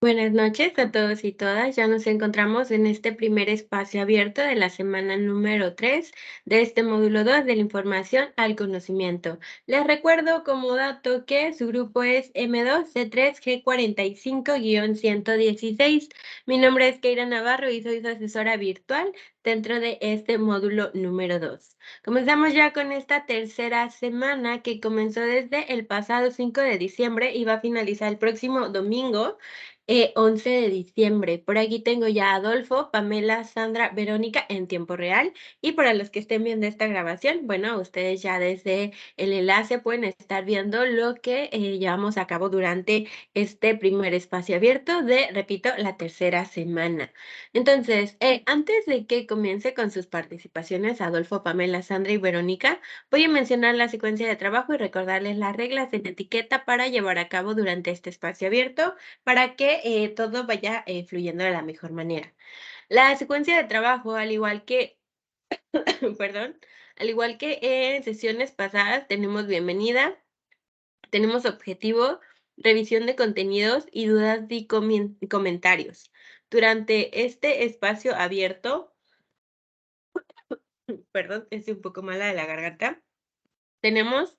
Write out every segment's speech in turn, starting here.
Buenas noches a todos y todas. Ya nos encontramos en este primer espacio abierto de la semana número 3 de este módulo 2 de la información al conocimiento. Les recuerdo como dato que su grupo es M2C3G45-116. Mi nombre es Keira Navarro y soy su asesora virtual dentro de este módulo número 2. Comenzamos ya con esta tercera semana que comenzó desde el pasado 5 de diciembre y va a finalizar el próximo domingo 11 de diciembre. Por aquí tengo ya a Adolfo, Pamela, Sandra, Verónica en tiempo real. Y para los que estén viendo esta grabación, bueno, ustedes ya desde el enlace pueden estar viendo lo que llevamos a cabo durante este primer espacio abierto de, repito, la tercera semana. Entonces, antes de que comience con sus participaciones, Adolfo, Pamela, Sandra y Verónica, voy a mencionar la secuencia de trabajo y recordarles las reglas de la etiqueta para llevar a cabo durante este espacio abierto para que todo vaya fluyendo de la mejor manera. La secuencia de trabajo, al igual que, perdón, al igual que en sesiones pasadas, tenemos bienvenida, tenemos objetivo, revisión de contenidos y dudas y comentarios. Durante este espacio abierto, perdón, estoy un poco mala de la garganta. Tenemos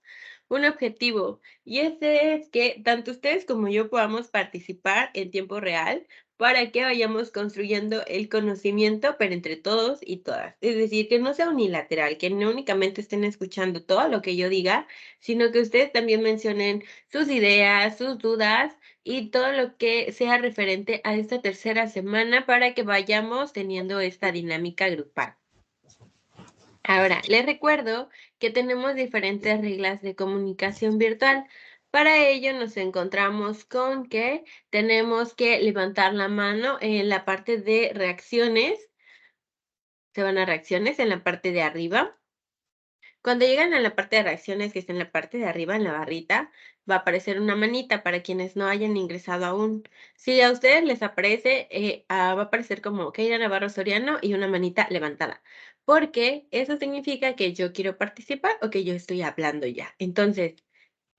un objetivo y ese es que tanto ustedes como yo podamos participar en tiempo real para que vayamos construyendo el conocimiento, pero entre todos y todas. Es decir, que no sea unilateral, que no únicamente estén escuchando todo lo que yo diga, sino que ustedes también mencionen sus ideas, sus dudas y todo lo que sea referente a esta tercera semana para que vayamos teniendo esta dinámica grupal. Ahora, les recuerdo que tenemos diferentes reglas de comunicación virtual. Para ello nos encontramos con que tenemos que levantar la mano en la parte de reacciones. Se van a reacciones en la parte de arriba. Cuando llegan a la parte de reacciones, que está en la parte de arriba, en la barrita, va a aparecer una manita para quienes no hayan ingresado aún. Si a ustedes les aparece, va a aparecer como Keira Navarro Soriano y una manita levantada, porque eso significa que yo quiero participar o que yo estoy hablando ya. Entonces,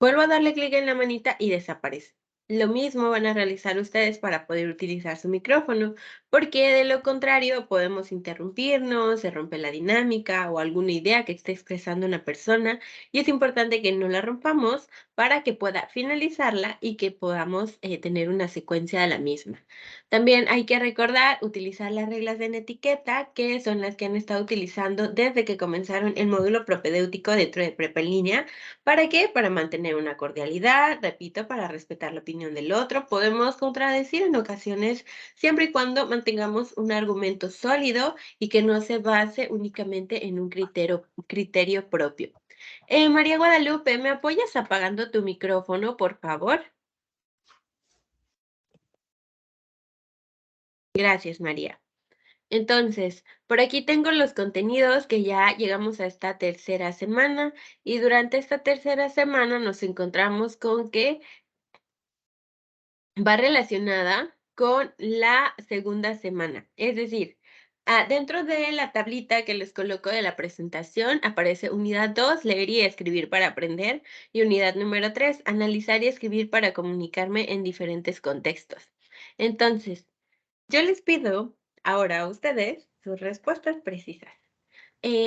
vuelvo a darle clic en la manita y desaparece. Lo mismo van a realizar ustedes para poder utilizar su micrófono, porque de lo contrario podemos interrumpirnos, se rompe la dinámica o alguna idea que esté expresando una persona y es importante que no la rompamos para que pueda finalizarla y que podamos tener una secuencia de la misma. También hay que recordar utilizar las reglas de etiqueta, que son las que han estado utilizando desde que comenzaron el módulo propedéutico dentro de Prepa en línea. ¿Para qué? Para mantener una cordialidad, repito, para respetar la opinión del otro. Podemos contradecir en ocasiones siempre y cuando mantengamos un argumento sólido y que no se base únicamente en un criterio propio. María Guadalupe, ¿me apoyas apagando tu micrófono, por favor? Gracias, María. Entonces, por aquí tengo los contenidos que ya llegamos a esta tercera semana y durante esta tercera semana nos encontramos con que va relacionada con la segunda semana. Es decir, dentro de la tablita que les coloco de la presentación aparece unidad 2, leer y escribir para aprender, y unidad número 3, analizar y escribir para comunicarme en diferentes contextos. Entonces, yo les pido ahora a ustedes sus respuestas precisas.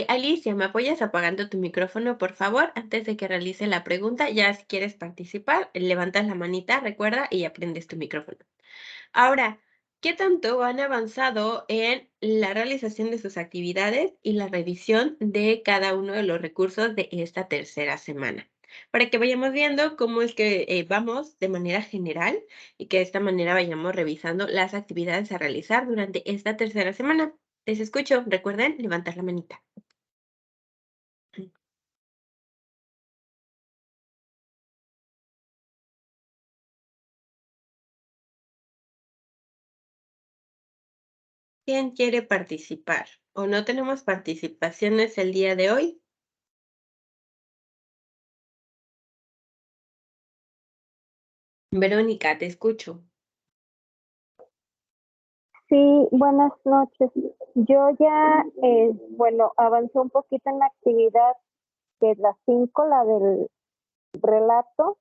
Alicia, ¿me apoyas apagando tu micrófono, por favor? Antes de que realice la pregunta, ya si quieres participar, levantas la manita, recuerda, y aprendes tu micrófono. Ahora, ¿qué tanto han avanzado en la realización de sus actividades y la revisión de cada uno de los recursos de esta tercera semana? Para que vayamos viendo cómo es que vamos de manera general y que de esta manera vayamos revisando las actividades a realizar durante esta tercera semana. Les escucho. Recuerden levantar la manita. ¿Quién quiere participar? ¿O no tenemos participaciones el día de hoy? Verónica, te escucho. Sí, buenas noches. Yo ya, bueno, avancé un poquito en la actividad que es la 5, la del relato.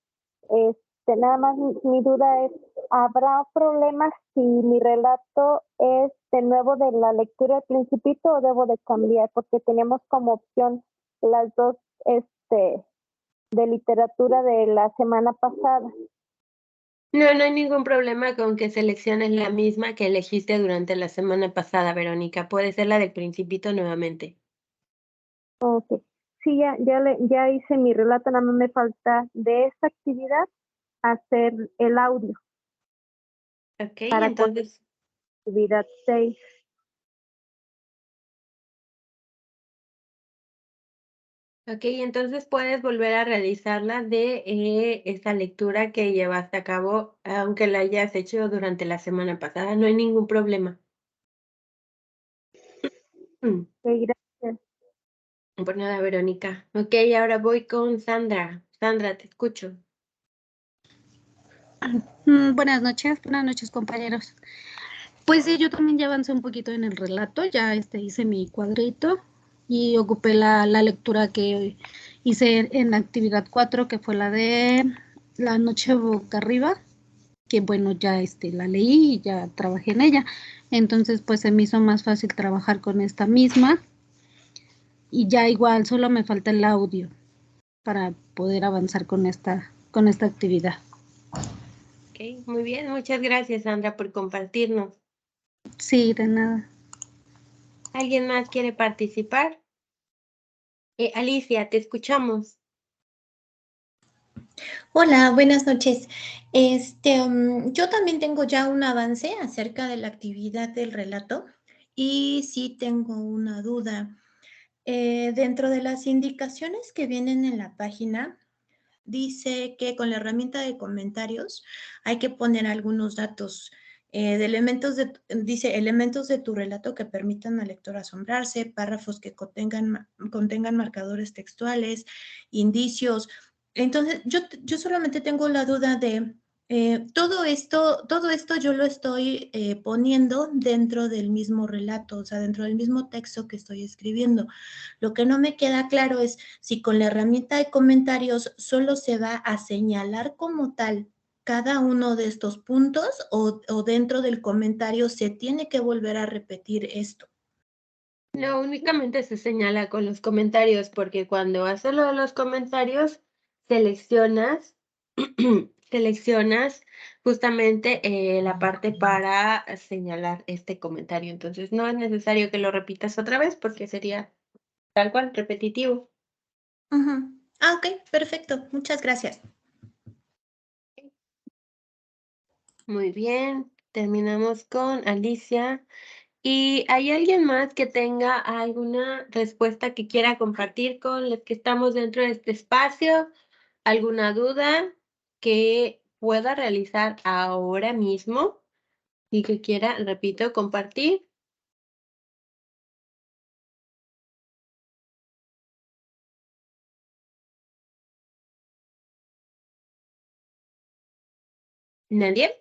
Nada más mi duda es ¿habrá problemas si mi relato es de nuevo de la lectura del Principito o debo de cambiar? Porque teníamos como opción las dos de literatura de la semana pasada. No, no hay ningún problema con que selecciones la misma que elegiste durante la semana pasada, Verónica. Puede ser la del Principito nuevamente. Ok. Sí, ya hice mi relato, nada más me falta de esta actividad hacer el audio Ok, para con entonces, actividad 6. entonces puedes volver a realizarla de esa lectura que llevaste a cabo, aunque la hayas hecho durante la semana pasada, no hay ningún problema. Mm, Ok, gracias. Por nada, Verónica. Ok, ahora voy con Sandra. Sandra, te escucho. Buenas noches compañeros. Pues sí, yo también ya avancé un poquito en el relato, ya hice mi cuadrito y ocupé la lectura que hice en la actividad 4, que fue la de La noche boca arriba, que bueno, ya la leí y ya trabajé en ella. Entonces, pues se me hizo más fácil trabajar con esta misma y ya igual solo me falta el audio para poder avanzar con esta actividad. Ok, muy bien, muchas gracias, Sandra, por compartirnos. Sí, de nada. ¿Alguien más quiere participar? Alicia, te escuchamos. Hola, buenas noches. Yo también tengo ya un avance acerca de la actividad del relato y sí tengo una duda. Dentro de las indicaciones que vienen en la página, dice que con la herramienta de comentarios hay que poner algunos datos dice elementos de tu relato que permitan al lector asombrarse, párrafos que contengan marcadores textuales, indicios. Entonces, yo solamente tengo la duda de todo esto yo lo estoy poniendo dentro del mismo relato, o sea, dentro del mismo texto que estoy escribiendo. Lo que no me queda claro es si con la herramienta de comentarios solo se va a señalar como tal cada uno de estos puntos o dentro del comentario se tiene que volver a repetir esto. No, únicamente se señala con los comentarios, porque cuando haces lo de los comentarios, seleccionas, seleccionas justamente la parte para señalar este comentario. Entonces, no es necesario que lo repitas otra vez porque sería tal cual, repetitivo. Uh-huh. Ah, ok, perfecto. Muchas gracias. Muy bien, terminamos con Alicia. ¿Y hay alguien más que tenga alguna respuesta que quiera compartir con los que estamos dentro de este espacio? ¿Alguna duda que pueda realizar ahora mismo y que quiera, repito, compartir? ¿Nadie?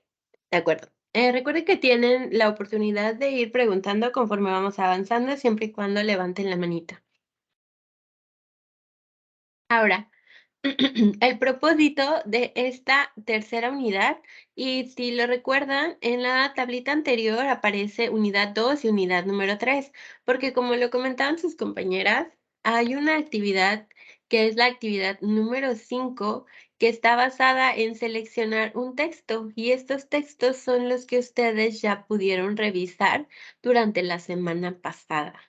De acuerdo. Recuerden que tienen la oportunidad de ir preguntando conforme vamos avanzando, siempre y cuando levanten la manita. Ahora, el propósito de esta tercera unidad, y si lo recuerdan, en la tablita anterior aparece unidad 2 y unidad número 3, porque como lo comentaban sus compañeras, hay una actividad que es la actividad número 5, que está basada en seleccionar un texto, y estos textos son los que ustedes ya pudieron revisar durante la semana pasada.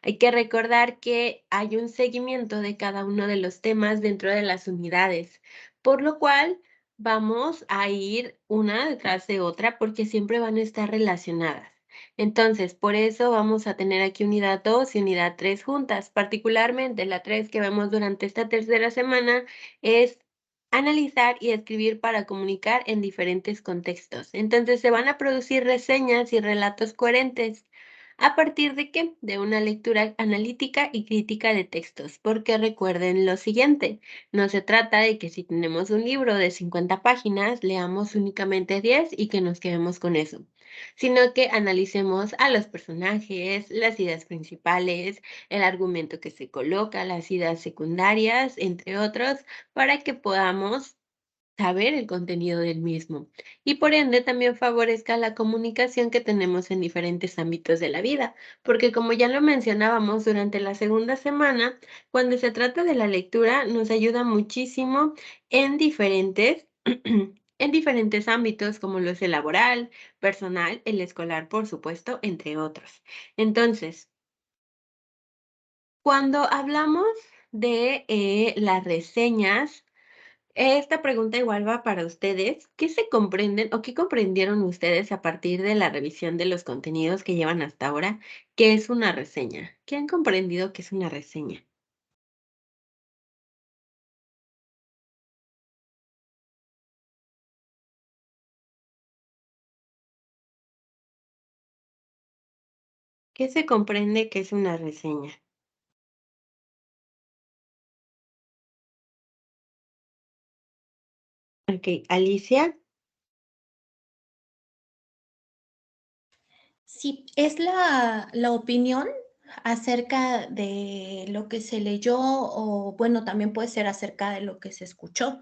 Hay que recordar que hay un seguimiento de cada uno de los temas dentro de las unidades, por lo cual vamos a ir una detrás de otra porque siempre van a estar relacionadas. Entonces, por eso vamos a tener aquí unidad 2 y unidad 3 juntas. Particularmente la 3 que vemos durante esta tercera semana es analizar y escribir para comunicar en diferentes contextos. Entonces, se van a producir reseñas y relatos coherentes. ¿A partir de qué? De una lectura analítica y crítica de textos, porque recuerden lo siguiente, no se trata de que si tenemos un libro de 50 páginas, leamos únicamente 10 y que nos quedemos con eso, sino que analicemos a los personajes, las ideas principales, el argumento que se coloca, las ideas secundarias, entre otros, para que podamos saber el contenido del mismo y por ende también favorezca la comunicación que tenemos en diferentes ámbitos de la vida, porque como ya lo mencionábamos durante la segunda semana, cuando se trata de la lectura nos ayuda muchísimo en diferentes en diferentes ámbitos como lo es el laboral, personal, el escolar, por supuesto, entre otros. Entonces, cuando hablamos de las reseñas, esta pregunta igual va para ustedes. ¿Qué se comprenden o qué comprendieron ustedes a partir de la revisión de los contenidos que llevan hasta ahora? ¿Qué es una reseña? ¿Qué han comprendido que es una reseña? ¿Qué se comprende que es una reseña? Ok, Alicia. Sí, es la opinión acerca de lo que se leyó o bueno, también puede ser acerca de lo que se escuchó,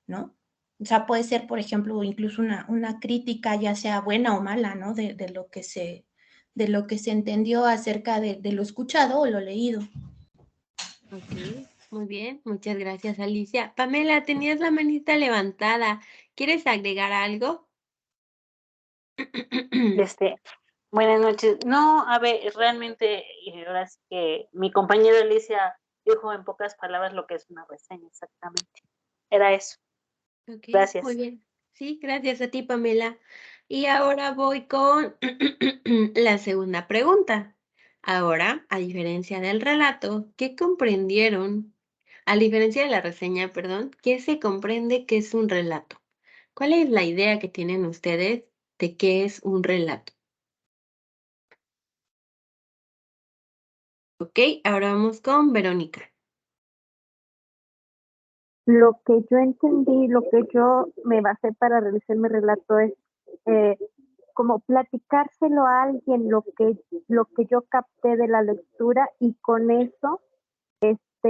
¿no? O sea, puede ser, por ejemplo, incluso una crítica, ya sea buena o mala, ¿no? De lo que se entendió acerca de lo escuchado o lo leído. Ok, muy bien, muchas gracias, Alicia. Pamela, tenías la manita levantada. ¿Quieres agregar algo? Este, Buenas noches. No, a ver, realmente, ahora sí que mi compañera Alicia dijo en pocas palabras lo que es una reseña, exactamente. Era eso. Ok, muy Gracias. bien. Sí, gracias a ti, Pamela. Y ahora voy con la segunda pregunta. Ahora, a diferencia del relato, ¿qué comprendieron? A diferencia de la reseña, perdón, ¿qué se comprende que es un relato? ¿Cuál es la idea que tienen ustedes de qué es un relato? Ok, ahora vamos con Verónica. Lo que yo entendí, lo que yo me basé para realizar mi relato es eh, como platicárselo a alguien lo que yo capté de la lectura y con eso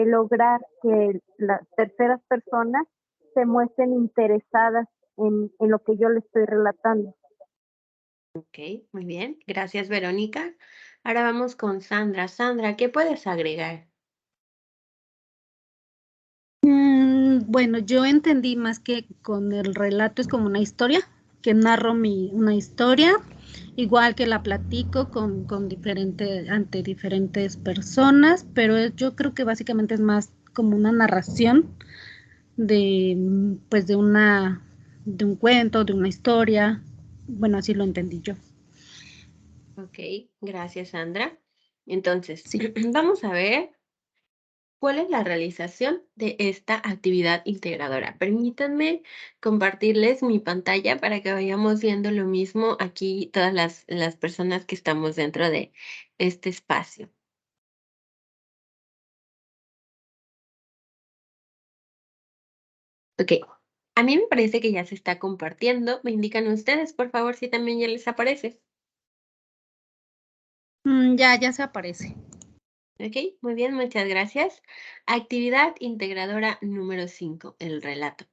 lograr que las terceras personas se muestren interesadas en lo que yo le estoy relatando. Ok, muy bien. Gracias, Verónica. Ahora vamos con Sandra. Sandra, ¿qué puedes agregar? Bueno, yo entendí más que con el relato es como una historia, que narro una historia, igual que la platico ante diferentes personas, pero yo creo que básicamente es más como una narración pues de un cuento, de una historia. Bueno, así lo entendí yo. Ok, gracias, Sandra. Entonces, Sí. vamos a ver cuál es la realización de esta actividad integradora. Permítanme compartirles mi pantalla para que vayamos viendo lo mismo aquí todas las personas que estamos dentro de este espacio. Ok, a mí me parece que ya se está compartiendo. Me indican ustedes, por favor, si también ya les aparece. Ya se aparece. Ok, muy bien, muchas gracias. Actividad integradora número 5, el relato.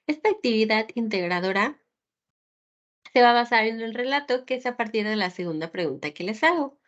Esta actividad integradora se va a basar en el relato, que es a partir de la segunda pregunta que les hago.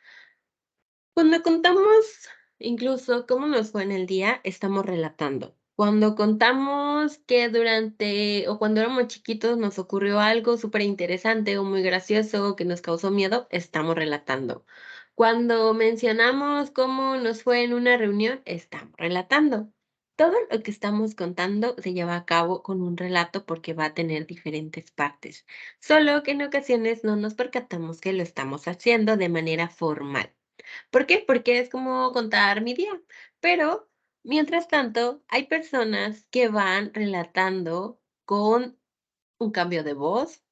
Cuando contamos incluso cómo nos fue en el día, estamos relatando. Cuando contamos que durante o cuando éramos chiquitos nos ocurrió algo súper interesante o muy gracioso que nos causó miedo, estamos relatando. Cuando mencionamos cómo nos fue en una reunión, estamos relatando. Todo lo que estamos contando se lleva a cabo con un relato porque va a tener diferentes partes, solo que en ocasiones no nos percatamos que lo estamos haciendo de manera formal. ¿Por qué? Porque es como contar mi día. Pero, mientras tanto, hay personas que van relatando con un cambio de voz,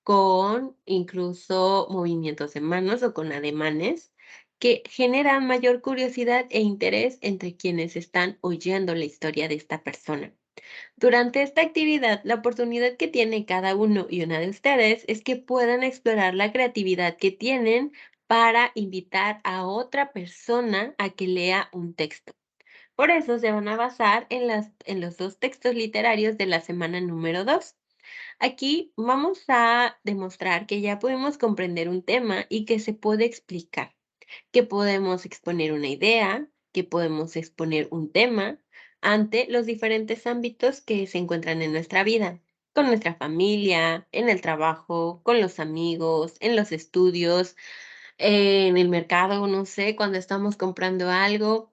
con incluso movimientos de manos o con ademanes que generan mayor curiosidad e interés entre quienes están oyendo la historia de esta persona. Durante esta actividad, la oportunidad que tiene cada uno y una de ustedes es que puedan explorar la creatividad que tienen para invitar a otra persona a que lea un texto. Por eso se van a basar en los dos textos literarios de la semana número 2. Aquí vamos a demostrar que ya podemos comprender un tema y que se puede explicar, que podemos exponer una idea, que podemos exponer un tema ante los diferentes ámbitos que se encuentran en nuestra vida, con nuestra familia, en el trabajo, con los amigos, en los estudios, en el mercado, no sé, cuando estamos comprando algo.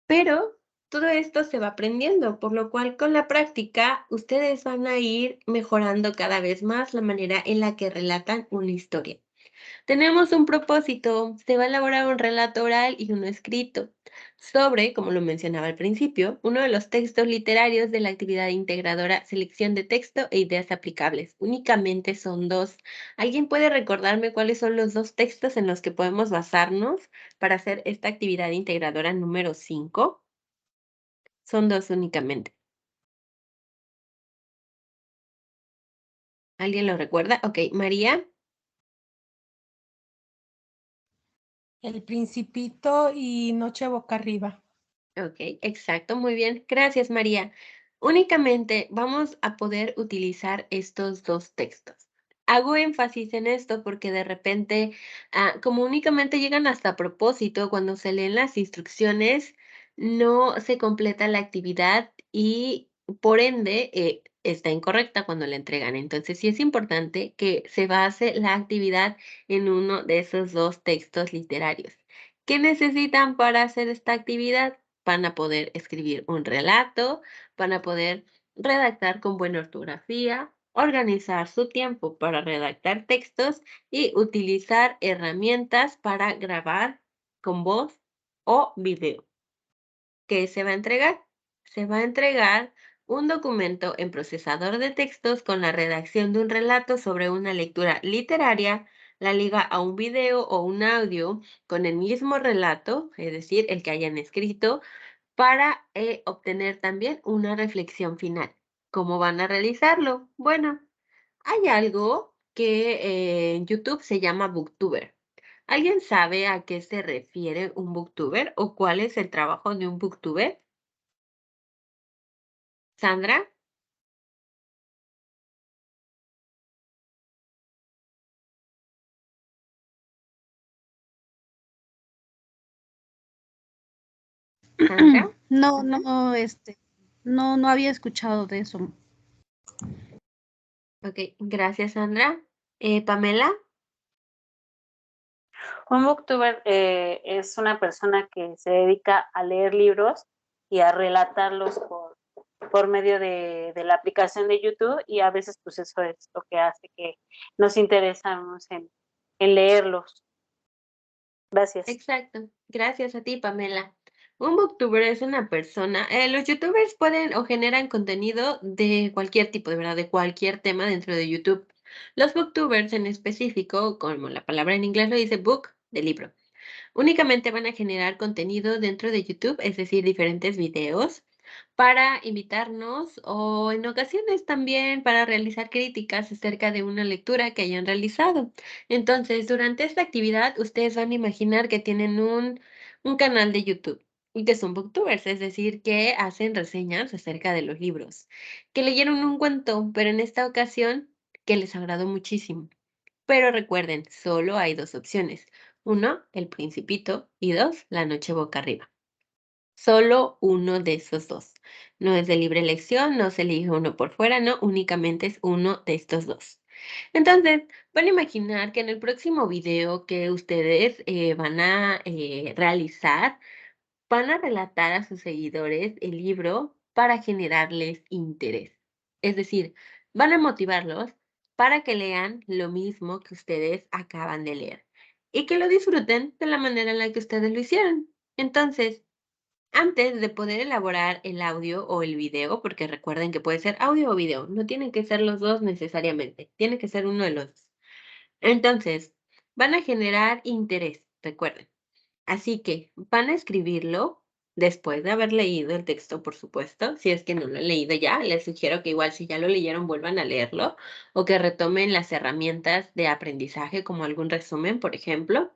Pero todo esto se va aprendiendo, por lo cual con la práctica ustedes van a ir mejorando cada vez más la manera en la que relatan una historia. Tenemos un propósito, se va a elaborar un relato oral y uno escrito sobre, como lo mencionaba al principio, uno de los textos literarios de la actividad integradora selección de texto e ideas aplicables. Únicamente son dos. ¿Alguien puede recordarme cuáles son los dos textos en los que podemos basarnos para hacer esta actividad integradora número 5? Son dos únicamente. ¿Alguien lo recuerda? Ok, María. El Principito y Noche Boca Arriba. Ok, exacto, muy bien. Gracias, María. Únicamente vamos a poder utilizar estos dos textos. Hago énfasis en esto porque de repente, como únicamente llegan hasta a propósito, cuando se leen las instrucciones, no se completa la actividad y por ende está incorrecta cuando la entregan. Entonces sí es importante que se base la actividad en uno de esos dos textos literarios. ¿Qué necesitan para hacer esta actividad? Van a poder escribir un relato, van a poder redactar con buena ortografía, organizar su tiempo para redactar textos y utilizar herramientas para grabar con voz o video. ¿Qué se va a entregar? Se va a entregar un documento en procesador de textos con la redacción de un relato sobre una lectura literaria, la liga a un video o un audio con el mismo relato, es decir, el que hayan escrito, para obtener también una reflexión final. ¿Cómo van a realizarlo? Bueno, hay algo que en YouTube se llama Booktuber. ¿Alguien sabe a qué se refiere un Booktuber o cuál es el trabajo de un Booktuber? ¿Sandra? ¿Sandra? No, Ujú. no había escuchado de eso. Ok, gracias, Sandra. Pamela. Un booktuber es una persona que se dedica a leer libros y a relatarlos por medio de la aplicación de YouTube, y a veces pues eso es lo que hace que nos interesamos en leerlos. Gracias. Exacto. Gracias a ti, Pamela. Un booktuber es una persona. Los youtubers pueden o generan contenido de cualquier tipo, de verdad, de cualquier tema dentro de YouTube. Los booktubers en específico, como la palabra en inglés lo dice, book, de libro. Únicamente van a generar contenido dentro de YouTube, es decir, diferentes videos para invitarnos o en ocasiones también para realizar críticas acerca de una lectura que hayan realizado. Entonces, durante esta actividad, ustedes van a imaginar que tienen un canal de YouTube y que son booktubers, es decir, que hacen reseñas acerca de los libros, que leyeron un cuento, pero en esta ocasión que les agradó muchísimo. Pero recuerden, solo hay dos opciones. Uno, El Principito, y dos, La Noche Boca Arriba. Solo uno de esos dos. No es de libre elección, no se elige uno por fuera, no, únicamente es uno de estos dos. Entonces, van a imaginar que en el próximo video que ustedes van a realizar, van a relatar a sus seguidores el libro para generarles interés. Es decir, van a motivarlos para que lean lo mismo que ustedes acaban de leer y que lo disfruten de la manera en la que ustedes lo hicieron. Entonces, antes de poder elaborar el audio o el video, porque recuerden que puede ser audio o video, no tienen que ser los dos necesariamente, tiene que ser uno de los dos. Entonces, van a generar interés, recuerden. Así que van a escribirlo después de haber leído el texto, por supuesto. Si es que no lo han leído ya, les sugiero que igual si ya lo leyeron vuelvan a leerlo o que retomen las herramientas de aprendizaje como algún resumen, por ejemplo.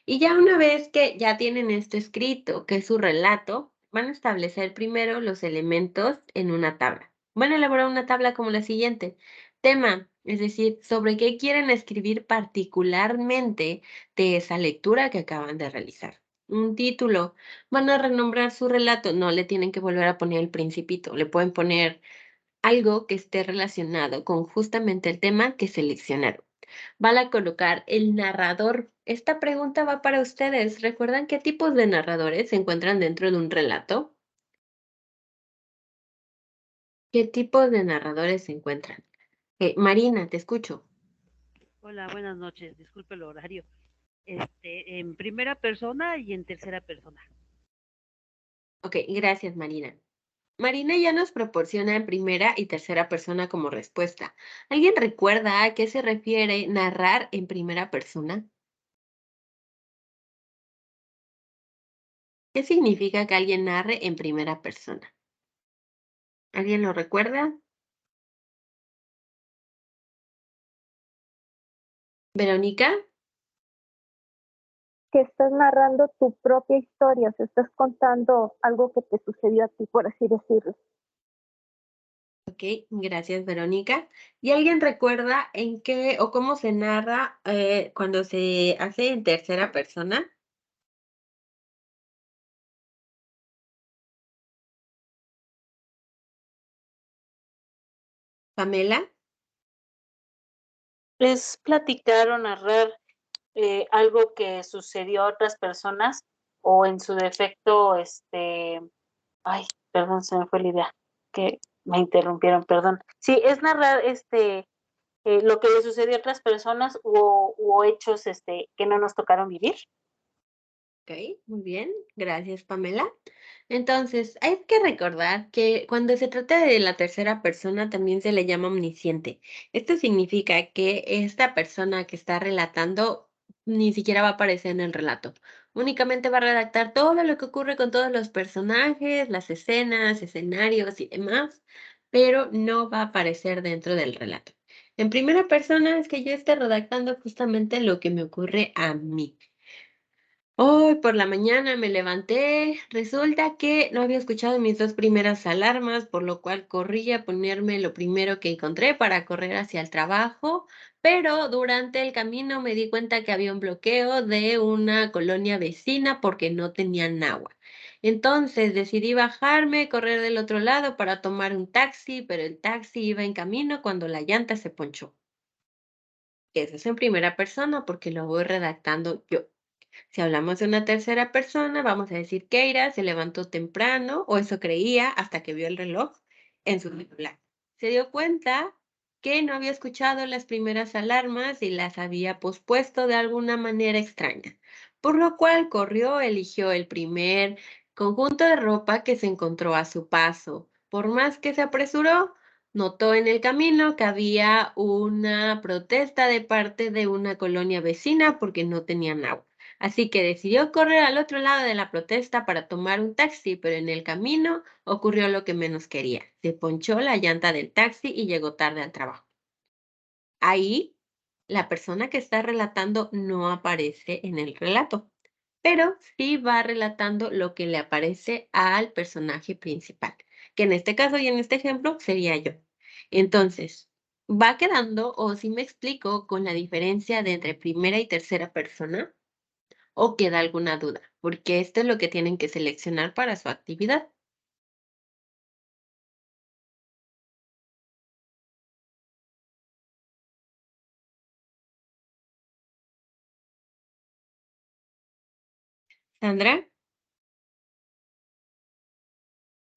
Y ya una vez que ya tienen esto escrito, que es su relato, van a establecer primero los elementos en una tabla. Van a elaborar una tabla como la siguiente. Tema, es decir, sobre qué quieren escribir particularmente de esa lectura que acaban de realizar. Un título, van a renombrar su relato, no le tienen que volver a poner el principito, le pueden poner algo que esté relacionado con justamente el tema que seleccionaron. Van a colocar el narrador. Esta pregunta va para ustedes. ¿Recuerdan qué tipos de narradores se encuentran dentro de un relato? ¿Qué tipos de narradores se encuentran? Marina, te escucho. Hola, buenas noches. Disculpe el horario. En primera persona y en tercera persona. Ok, gracias, Marina. Marina ya nos proporciona en primera y tercera persona como respuesta. ¿Alguien recuerda a qué se refiere narrar en primera persona? ¿Qué significa que alguien narre en primera persona? ¿Alguien lo recuerda? ¿Verónica? Que estás narrando tu propia historia, o sea, estás contando algo que te sucedió a ti, por así decirlo. Ok, gracias, Verónica. ¿Y alguien recuerda en qué o cómo se narra cuando se hace en tercera persona? ¿Pamela? Es platicar o narrar algo que sucedió a otras personas o en su defecto, ay, perdón, se me fue la idea, que me interrumpieron, perdón. Sí, es narrar lo que le sucedió a otras personas o hechos que no nos tocaron vivir. Ok, muy bien. Gracias, Pamela. Entonces, hay que recordar que cuando se trata de la tercera persona también se le llama omnisciente. Esto significa que esta persona que está relatando ni siquiera va a aparecer en el relato. Únicamente va a redactar todo lo que ocurre con todos los personajes, las escenas, escenarios y demás, pero no va a aparecer dentro del relato. En primera persona es que yo esté redactando justamente lo que me ocurre a mí. Hoy por la mañana me levanté, resulta que no había escuchado mis dos primeras alarmas, por lo cual corrí a ponerme lo primero que encontré para correr hacia el trabajo, pero durante el camino me di cuenta que había un bloqueo de una colonia vecina porque no tenían agua. Entonces decidí bajarme, correr del otro lado para tomar un taxi, pero el taxi iba en camino cuando la llanta se ponchó. Eso es en primera persona porque lo voy redactando yo. Si hablamos de una tercera persona, vamos a decir Keira se levantó temprano, o eso creía, hasta que vio el reloj en su celular. Se dio cuenta que no había escuchado las primeras alarmas y las había pospuesto de alguna manera extraña, por lo cual corrió, eligió el primer conjunto de ropa que se encontró a su paso. Por más que se apresuró, notó en el camino que había una protesta de parte de una colonia vecina porque no tenían agua. Así que decidió correr al otro lado de la protesta para tomar un taxi, pero en el camino ocurrió lo que menos quería. Se ponchó la llanta del taxi y llegó tarde al trabajo. Ahí, la persona que está relatando no aparece en el relato, pero sí va relatando lo que le aparece al personaje principal, que en este caso y en este ejemplo sería yo. Entonces, va quedando, o si me explico, con la diferencia de entre primera y tercera persona. ¿O queda alguna duda? Porque esto es lo que tienen que seleccionar para su actividad. Sandra,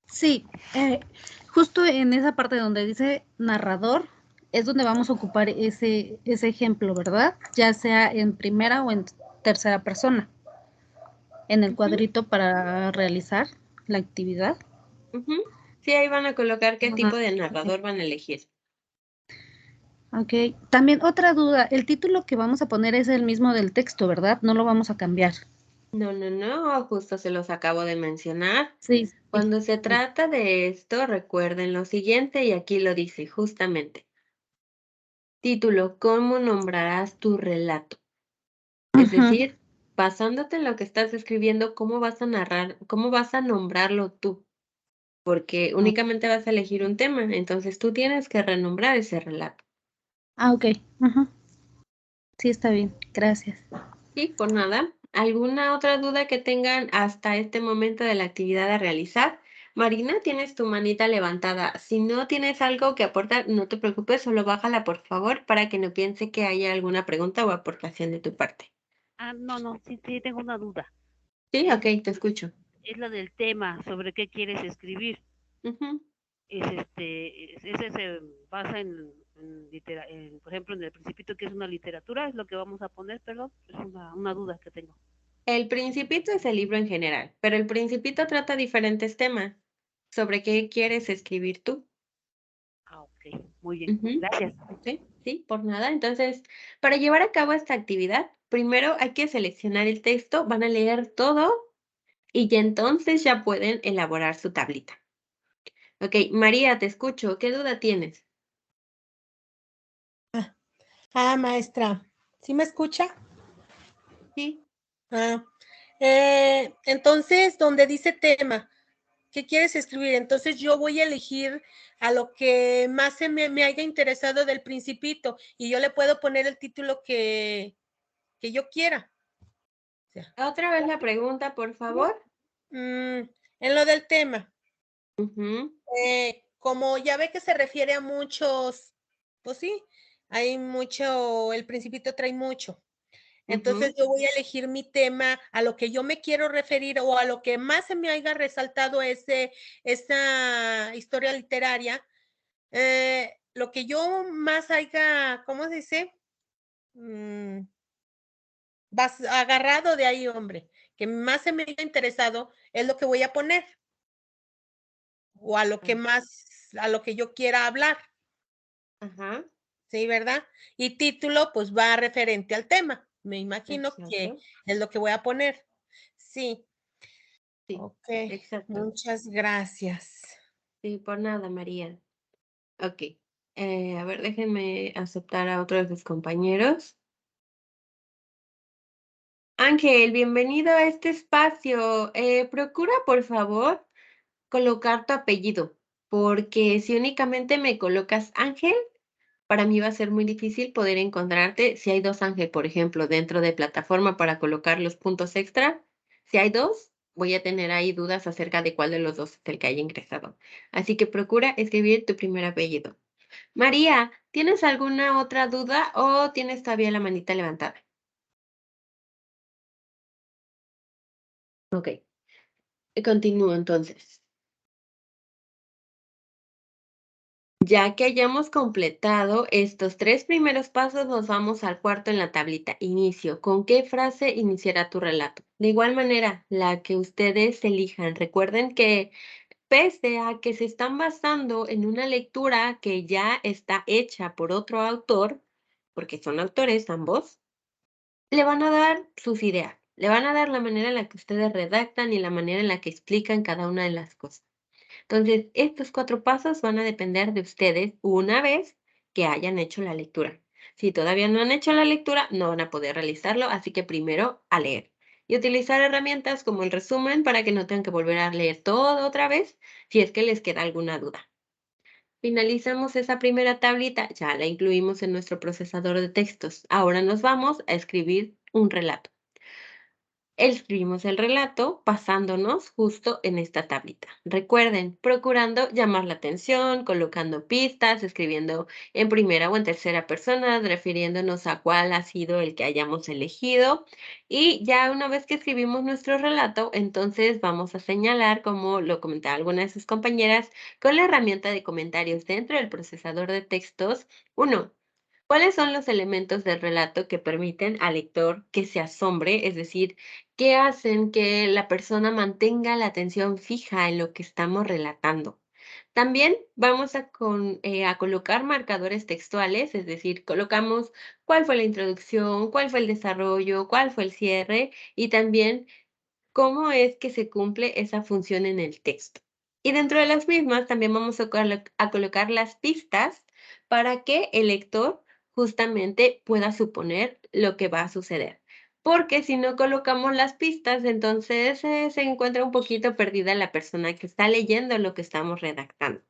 Sí, justo en esa parte donde dice narrador es donde vamos a ocupar ese ejemplo, ¿verdad? Ya sea en primera o en tercera persona, en el cuadrito para realizar la actividad. sí, ahí van a colocar qué Ajá, tipo de ok. narrador van a elegir. Ok, también otra duda, el título que vamos a poner es el mismo del texto, ¿verdad? No lo vamos a cambiar. No, justo se los acabo de mencionar. Sí, sí. Cuando se trata de esto, recuerden lo siguiente y aquí lo dice justamente. Título, ¿cómo nombrarás tu relato? Es Ujú. decir, basándote en lo que estás escribiendo, cómo vas a narrar, cómo vas a nombrarlo tú, porque únicamente vas a elegir un tema, entonces tú tienes que renombrar ese relato. Ah, ok. Ajá. Sí, está bien. Gracias. Sí, por nada. ¿Alguna otra duda que tengan hasta este momento de la actividad a realizar? Marina, tienes tu manita levantada. Si no tienes algo que aportar, no te preocupes, solo bájala por favor para que no piense que haya alguna pregunta o aportación de tu parte. No, sí, tengo una duda. Sí, Es, ok, te escucho. es la del tema, sobre qué quieres escribir. Ujú. Ese se basa por ejemplo, en el Principito, que es una literatura, es lo que vamos a poner, perdón, es una duda que tengo. El Principito es el libro en general, pero el Principito trata diferentes temas. ¿Sobre qué quieres escribir tú? Ah, ok, muy bien, Ujú. gracias. Sí, por nada. Entonces, para llevar a cabo esta actividad, primero hay que seleccionar el texto, van a leer todo y ya entonces ya pueden elaborar su tablita. Ok, María, te escucho. ¿Qué duda tienes? Maestra, ¿sí me escucha? Sí. Entonces, donde dice tema, ¿qué quieres escribir? Entonces yo voy a elegir a lo que más me haya interesado del Principito y yo le puedo poner el título que yo quiera. O sea, Otra vez la pregunta, por favor. en lo del tema, Ujú. como ya ve que se refiere a muchos, pues sí, hay mucho, el Principito trae mucho. Entonces yo voy a elegir mi tema a lo que yo me quiero referir o a lo que más se me haya resaltado esa historia literaria. Lo que yo más haya, ¿cómo se dice? Vas agarrado de ahí, hombre, que más se me haya interesado es lo que voy a poner o a lo que más, a lo que yo quiera hablar. Ajá. Sí, ¿verdad? Y título, pues va referente al tema. Me imagino que Exacto. es lo que voy a poner. Sí. Sí, Ok, exacto. muchas gracias. Sí, por nada, María. Ok. A ver, déjenme aceptar a otro de sus compañeros. Ángel, bienvenido a este espacio. Procura, por favor, colocar tu apellido, porque si únicamente me colocas Ángel, para mí va a ser muy difícil poder encontrarte. Si hay dos Ángel, por ejemplo, dentro de plataforma para colocar los puntos extra, si hay dos, voy a tener ahí dudas acerca de cuál de los dos es el que haya ingresado. Así que procura escribir tu primer apellido. María, ¿tienes alguna otra duda o tienes todavía la manita levantada? Ok, continúo entonces. Ya que hayamos completado estos 3 primeros pasos, nos vamos al cuarto en la tablita, inicio. ¿Con qué frase iniciará tu relato? De igual manera, la que ustedes elijan. Recuerden que pese a que se están basando en una lectura que ya está hecha por otro autor, porque son autores ambos, le van a dar sus ideas, le van a dar la manera en la que ustedes redactan y la manera en la que explican cada una de las cosas. Entonces, estos 4 pasos van a depender de ustedes una vez que hayan hecho la lectura. Si todavía no han hecho la lectura, no van a poder realizarlo, así que primero a leer. Y utilizar herramientas como el resumen para que no tengan que volver a leer todo otra vez si es que les queda alguna duda. Finalizamos esa primera tablita, ya la incluimos en nuestro procesador de textos. Ahora nos vamos a escribir un relato. Escribimos el relato basándonos justo en esta tablita. Recuerden, procurando llamar la atención, colocando pistas, escribiendo en primera o en tercera persona, refiriéndonos a cuál ha sido el que hayamos elegido. Y ya una vez que escribimos nuestro relato, entonces vamos a señalar, como lo comentaba alguna de sus compañeras, con la herramienta de comentarios dentro del procesador de textos. 1. ¿Cuáles son los elementos del relato que permiten al lector que se asombre? Es decir, ¿qué hacen que la persona mantenga la atención fija en lo que estamos relatando? También vamos a colocar marcadores textuales, es decir, colocamos cuál fue la introducción, cuál fue el desarrollo, cuál fue el cierre y también cómo es que se cumple esa función en el texto. Y dentro de las mismas también vamos a colocar las pistas para que el lector justamente pueda suponer lo que va a suceder. porque si no colocamos las pistas, entonces se encuentra un poquito perdida la persona que está leyendo lo que estamos redactando.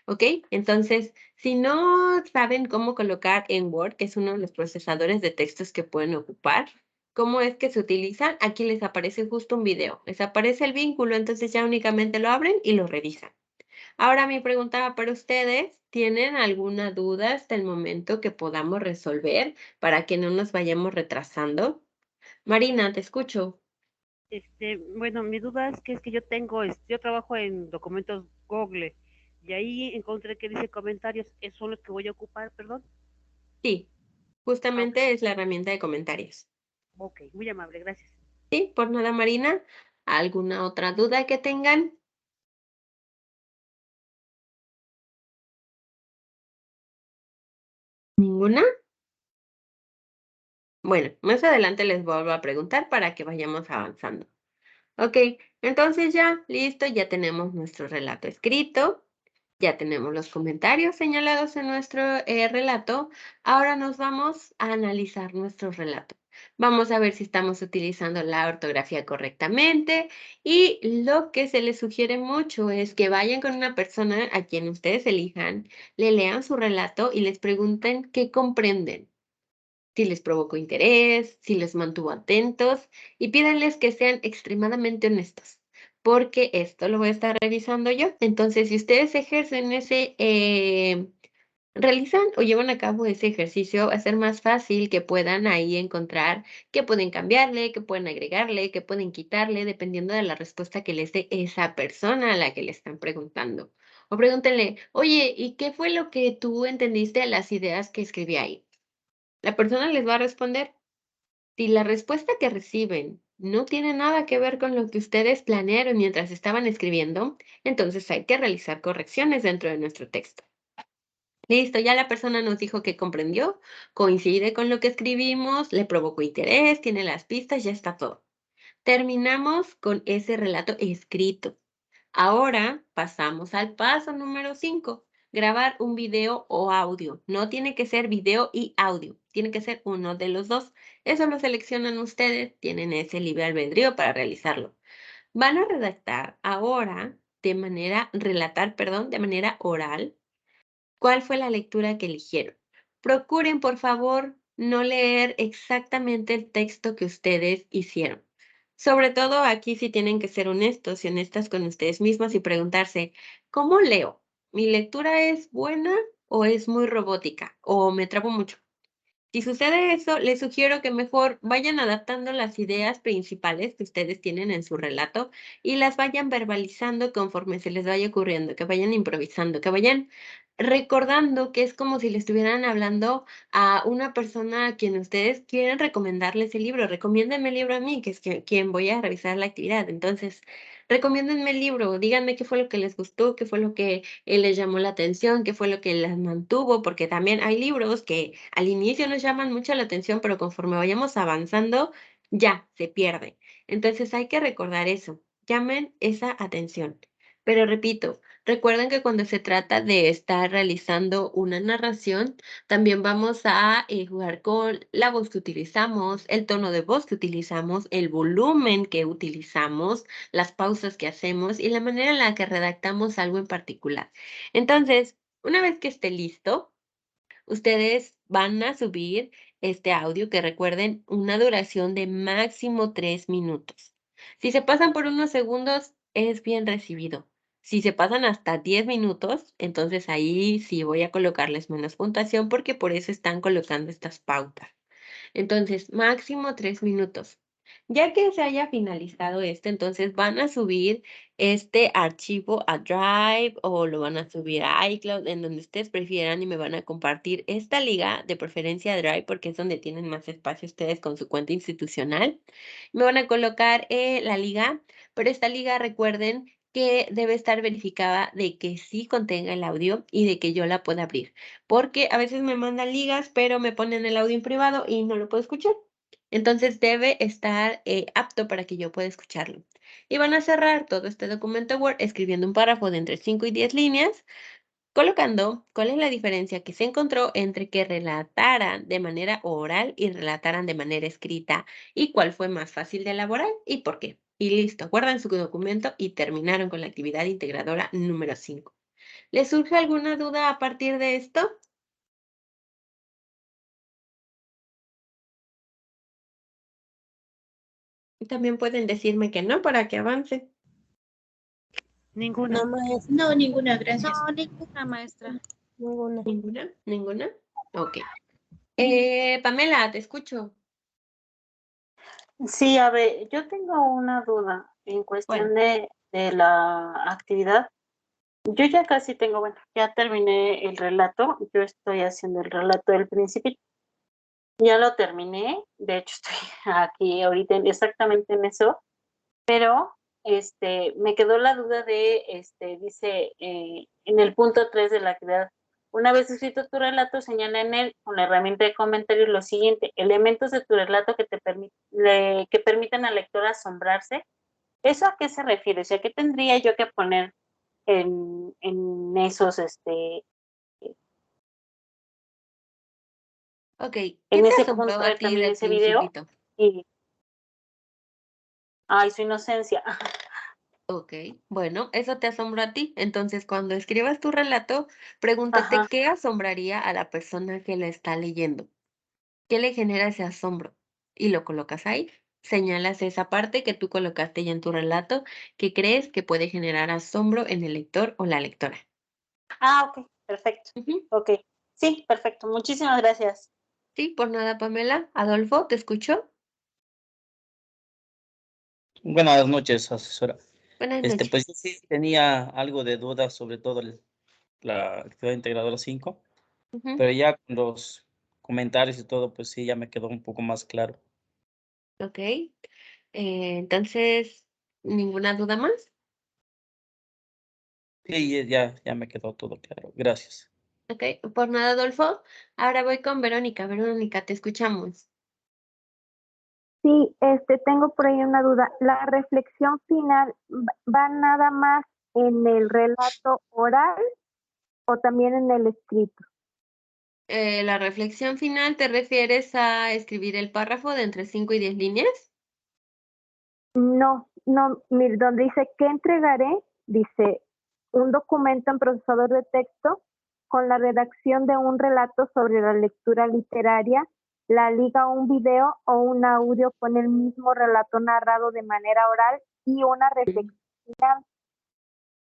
¿Ok? Entonces, si no saben cómo colocar en Word, que es uno de los procesadores de textos que pueden ocupar, ¿cómo es que se utilizan? Aquí les aparece justo un video. Les aparece el vínculo, entonces ya únicamente lo abren y lo revisan. Ahora mi pregunta va para ustedes. ¿Tienen alguna duda hasta el momento que podamos resolver para que no nos vayamos retrasando? Marina, te escucho. Bueno, mi duda es que yo tengo, yo trabajo en documentos Google y ahí encontré que dice comentarios, ¿esos son los que voy a ocupar, perdón? Sí, Ah, ok, justamente es la herramienta de comentarios. ok, muy amable, gracias. Sí, por nada, Marina. ¿Alguna otra duda que tengan? ¿Ninguna? Bueno, más adelante les vuelvo a preguntar para que vayamos avanzando. Ok, entonces ya, listo, ya tenemos nuestro relato escrito, ya tenemos los comentarios señalados en nuestro relato. Ahora nos vamos a analizar nuestro relato. Vamos a ver si estamos utilizando la ortografía correctamente y lo que se les sugiere mucho es que vayan con una persona a quien ustedes elijan, le lean su relato y les pregunten qué comprenden, si les provocó interés, si les mantuvo atentos y pídanles que sean extremadamente honestos, porque esto lo voy a estar revisando yo. Entonces, si ustedes ejercen realizan o llevan a cabo ese ejercicio, va a ser más fácil que puedan ahí encontrar qué pueden cambiarle, qué pueden agregarle, qué pueden quitarle, dependiendo de la respuesta que les dé esa persona a la que le están preguntando. O pregúntenle, oye, ¿y qué fue lo que tú entendiste de las ideas que escribí ahí? La persona les va a responder. Si la respuesta que reciben no tiene nada que ver con lo que ustedes planearon mientras estaban escribiendo, entonces hay que realizar correcciones dentro de nuestro texto. Listo, ya la persona nos dijo que comprendió, coincide con lo que escribimos, le provocó interés, tiene las pistas, ya está todo. Terminamos con ese relato escrito. Ahora pasamos al paso número 5, grabar un video o audio. No tiene que ser video y audio, tiene que ser uno de los dos. Eso lo seleccionan ustedes, tienen ese libre albedrío para realizarlo. Van a redactar ahora de manera oral, ¿cuál fue la lectura que eligieron? Procuren, por favor, no leer exactamente el texto que ustedes hicieron. Sobre todo aquí sí tienen que ser honestos y honestas con ustedes mismos y preguntarse, ¿cómo leo? ¿Mi lectura es buena o es muy robótica? ¿O me trabo mucho? Si sucede eso, les sugiero que mejor vayan adaptando las ideas principales que ustedes tienen en su relato y las vayan verbalizando conforme se les vaya ocurriendo, que vayan improvisando, que vayan recordando que es como si le estuvieran hablando a una persona a quien ustedes quieren recomendarle ese libro. Recomiéndenme el libro a mí, que es quien voy a revisar la actividad. Entonces, recomiéndenme el libro, díganme qué fue lo que les gustó, qué fue lo que les llamó la atención, qué fue lo que las mantuvo, porque también hay libros que al inicio nos llaman mucho la atención, pero conforme vayamos avanzando, ya se pierde. Entonces hay que recordar eso, llamen esa atención. Pero repito, recuerden que cuando se trata de estar realizando una narración, también vamos a jugar con la voz que utilizamos, el tono de voz que utilizamos, el volumen que utilizamos, las pausas que hacemos y la manera en la que redactamos algo en particular. Entonces, una vez que esté listo, ustedes van a subir este audio que recuerden una duración de máximo 3 minutos. Si se pasan por unos segundos, es bien recibido. Si se pasan hasta 10 minutos, entonces ahí sí voy a colocarles menos puntuación porque por eso están colocando estas pautas. Entonces, máximo 3 minutos. Ya que se haya finalizado este, entonces van a subir este archivo a Drive o lo van a subir a iCloud, en donde ustedes prefieran y me van a compartir esta liga, de preferencia a Drive, porque es donde tienen más espacio ustedes con su cuenta institucional. Me van a colocar la liga, pero esta liga recuerden que debe estar verificada de que sí contenga el audio y de que yo la pueda abrir, porque a veces me mandan ligas, pero me ponen el audio en privado y no lo puedo escuchar. Entonces debe estar apto para que yo pueda escucharlo. Y van a cerrar todo este documento Word escribiendo un párrafo de entre 5 y 10 líneas colocando cuál es la diferencia que se encontró entre que relataran de manera oral y relataran de manera escrita y cuál fue más fácil de elaborar y por qué. Y listo, guardan su documento y terminaron con la actividad integradora número 5. ¿Les surge alguna duda a partir de esto? También pueden decirme que no para que avance. Ninguna. No, maestra, No, ninguna, gracias. No, ninguna maestra. ninguna. ¿Ninguna? ¿Ninguna? Ok. Pamela, te escucho. Sí, a ver, yo tengo una duda en Bueno, cuestión de la actividad. Yo ya casi tengo, bueno, ya terminé el relato, yo estoy haciendo el relato del Principito. Ya lo terminé, de hecho estoy aquí ahorita exactamente en eso, pero me quedó la duda de, dice en el punto 3 de la actividad, una vez escrito tu relato, señala en él con la herramienta de comentarios lo siguiente: elementos de tu relato que que permitan al lector asombrarse. ¿Eso a qué se refiere? O sea, ¿qué tendría yo que poner en esos, ok. ¿Qué en te ese asombró punto, a ti también del ese video? Principito? Y, ay, su inocencia. Ok, bueno, eso te asombró a ti. Entonces, cuando escribas tu relato, pregúntate Ajá. qué asombraría a la persona que la está leyendo. ¿Qué le genera ese asombro? Y lo colocas ahí. Señalas esa parte que tú colocaste ya en tu relato que crees que puede generar asombro en el lector o la lectora. Ah, ok, perfecto. Ujú. Ok, sí, perfecto. Muchísimas gracias. Sí, por nada, Pamela. Adolfo, ¿te escucho? Buenas noches, asesora. Buenas noches. Pues yo sí tenía algo de duda, sobre todo la actividad integradora 5, Ujú. pero ya con los comentarios y todo, pues sí, ya me quedó un poco más claro. Ok. Entonces, ¿ninguna duda más? Sí, ya me quedó todo claro. Gracias. Ok, por nada, Adolfo. Ahora voy con Verónica. Verónica, te escuchamos. Sí, tengo por ahí una duda. ¿La reflexión final va nada más en el relato oral o también en el escrito? La reflexión final, ¿te refieres a escribir el párrafo de entre 5 y 10 líneas? No, no, mire, donde dice que entregaré, dice un documento en procesador de texto con la redacción de un relato sobre la lectura literaria, la liga a un video o un audio con el mismo relato narrado de manera oral y una reflexión final.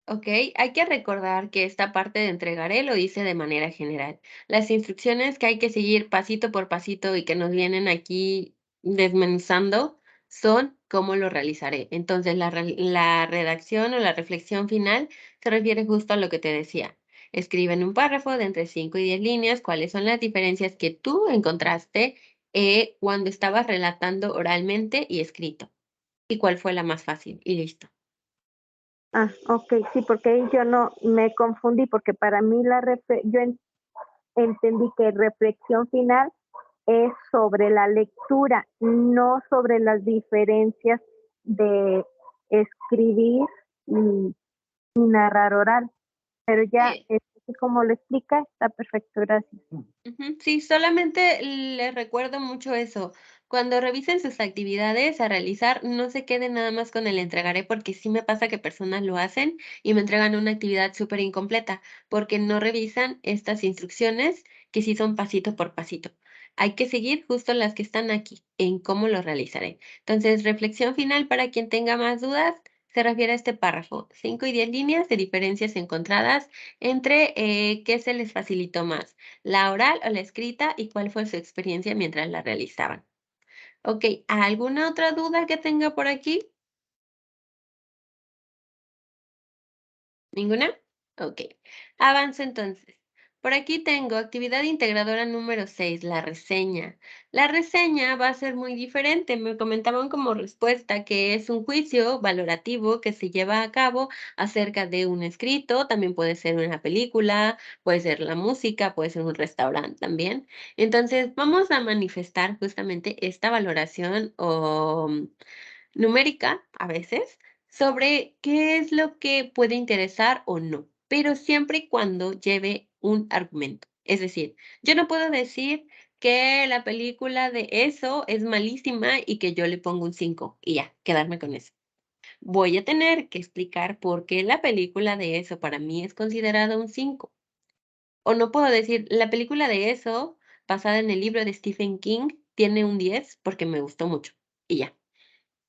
Ok, hay que recordar que esta parte de entregaré lo hice de manera general. Las instrucciones que hay que seguir pasito por pasito y que nos vienen aquí desmenuzando son cómo lo realizaré. Entonces, la redacción o la reflexión final se refiere justo a lo que te decía. Escribe en un párrafo de entre 5 y 10 líneas cuáles son las diferencias que tú encontraste cuando estabas relatando oralmente y escrito y cuál fue la más fácil y listo. Ah, ok, sí, porque ahí yo no me confundí, porque para mí entendí que reflexión final es sobre la lectura, no sobre las diferencias de escribir y narrar oral. Pero ya, Sí. como lo explica, está perfecto, gracias. Ujú, sí, solamente les recuerdo mucho eso. Cuando revisen sus actividades a realizar, no se queden nada más con el entregaré, porque sí me pasa que personas lo hacen y me entregan una actividad súper incompleta, porque no revisan estas instrucciones que sí son pasito por pasito. Hay que seguir justo las que están aquí, en cómo lo realizaré. Entonces, reflexión final para quien tenga más dudas, se refiere a este párrafo, 5 y 10 líneas de diferencias encontradas entre qué se les facilitó más, la oral o la escrita y cuál fue su experiencia mientras la realizaban. Ok, ¿alguna otra duda que tenga por aquí? ¿Ninguna? Ok, avanzo entonces. Por aquí tengo actividad integradora número 6, la reseña. La reseña va a ser muy diferente. Me comentaban como respuesta que es un juicio valorativo que se lleva a cabo acerca de un escrito, también puede ser una película, puede ser la música, puede ser un restaurante también. Entonces, vamos a manifestar justamente esta valoración o numérica a veces sobre qué es lo que puede interesar o no. pero siempre y cuando lleve un argumento. Es decir, yo no puedo decir que la película de eso es malísima y que yo le pongo un 5 y ya, quedarme con eso. Voy a tener que explicar por qué la película de eso para mí es considerada un 5. O no puedo decir, la película de eso, basada en el libro de Stephen King, tiene un 10 porque me gustó mucho. Y ya.